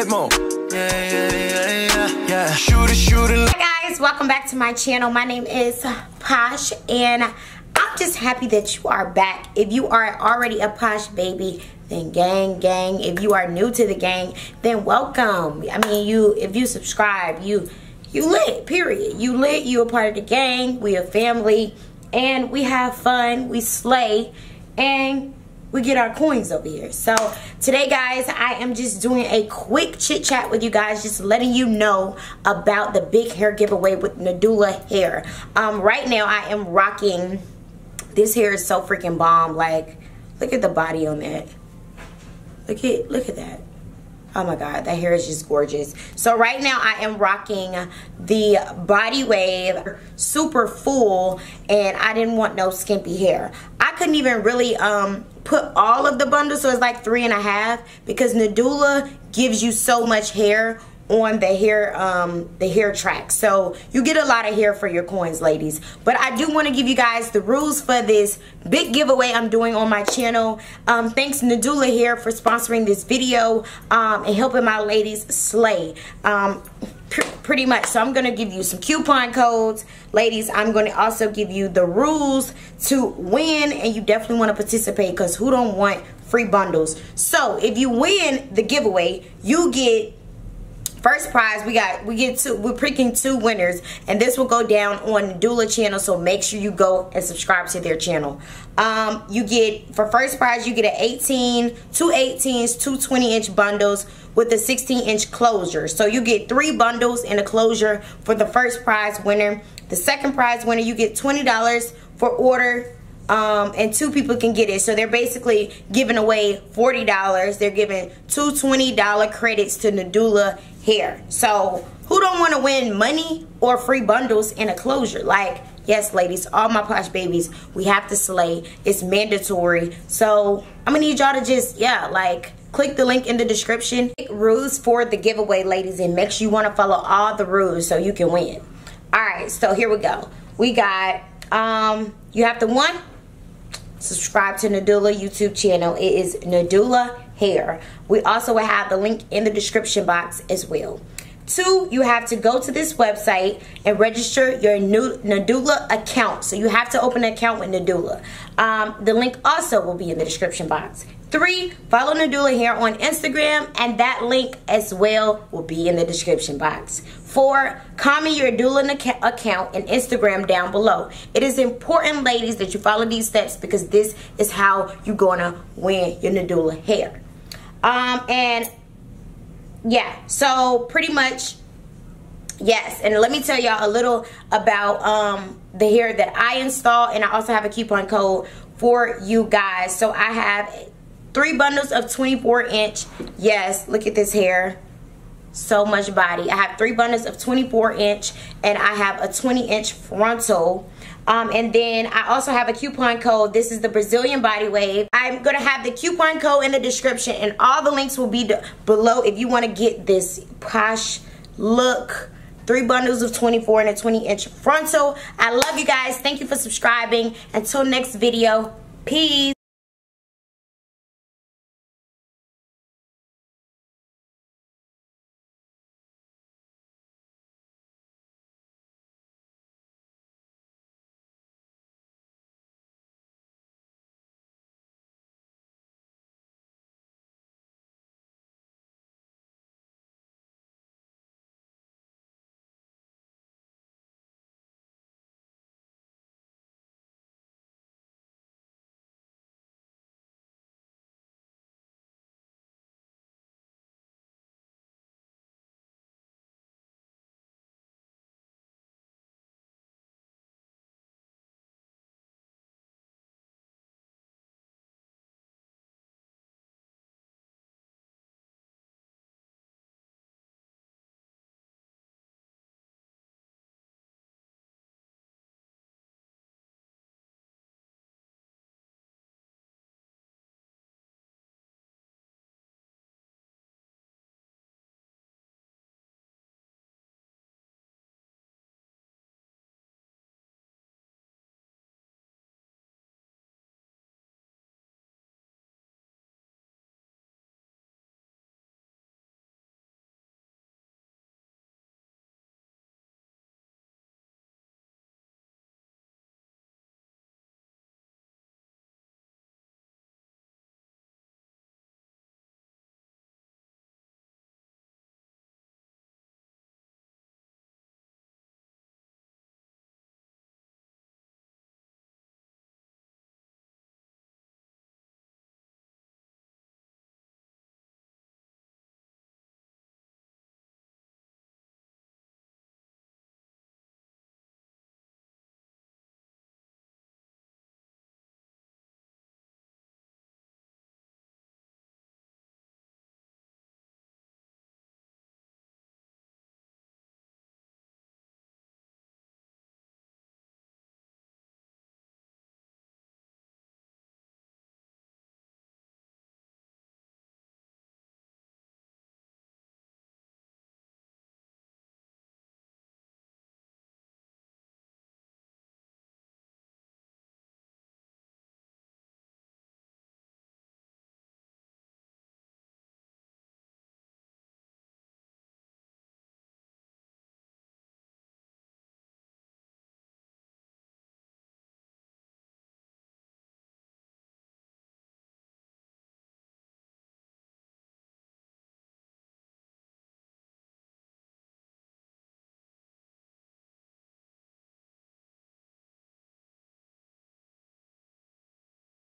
bit more. Yeah. Shoot it. Hi guys, welcome back to my channel. My name is Posh, and I'm just happy that you are back. If you are already a Posh baby, then gang. If you are new to the gang, then welcome. I mean, if you subscribe, you lit, period. You lit, you a part of the gang. We a family, and we have fun, we slay, and we get our coins over here. So today, guys, I am just doing a quick chit chat with you guys, just letting you know about the big hair giveaway with Nadula hair. Right now I am rocking, this hair is so freaking bomb. Like, look at the body on that. Look at that. Oh my god, that hair is just gorgeous. So right now I am rocking the Body Wave super full, and I didn't want no skimpy hair. I couldn't even really put all of the bundles, so it's like 3.5, because Nadula gives you so much hair on the hair track, so you get a lot of hair for your coins, ladies. But I do want to give you guys the rules for this big giveaway I'm doing on my channel. Thanks Nadula Hair for sponsoring this video and helping my ladies slay, pretty much. So I'm going to give you some coupon codes, ladies. I'm going to also give you the rules to win, and you definitely want to participate, because who don't want free bundles? So if you win the giveaway, you get first prize. We're picking 2 winners, and this will go down on Nadula channel, so make sure you go and subscribe to their channel. You get, for first prize, you get two 18s, 2 20-inch bundles with a 16-inch closure. So you get 3 bundles and a closure for the first prize winner. The second prize winner, you get $20 for order, and 2 people can get it. So they're basically giving away $40. They're giving 2 $20 credits to Nadula hair. So who don't want to win money or free bundles and a closure? Like, yes, ladies, all my Posh babies, we have to slay. It's mandatory. So I'm gonna need y'all to just, click the link in the description. Rules for the giveaway, ladies, and make sure you want to follow all the rules so you can win. All right, so here we go. We got you have to, 1, subscribe to Nadula YouTube channel. It is Nadula Hair. We also will have the link in the description box as well. 2, you have to go to this website and register your new Nadula account. So you have to open an account with Nadula. The link also will be in the description box. 3, follow Nadula Hair on Instagram, and that link as well will be in the description box. 4, comment your Nadula account and Instagram down below. It is important, ladies, that you follow these steps, because this is how you're gonna win your Nadula hair. And yeah, so pretty much, yes. And let me tell y'all a little about the hair that I install, and I also have a coupon code for you guys. So I have 3 bundles of 24-inch. Yes, look at this hair. So much body. I have 3 bundles of 24-inch, and I have a 20-inch frontal. And then I also have a coupon code. This is the Brazilian Body Wave. I'm going to have the coupon code in the description, and all the links will be below if you want to get this Posh look. 3 bundles of 24 and a 20-inch frontal. I love you guys. Thank you for subscribing. Until next video, peace.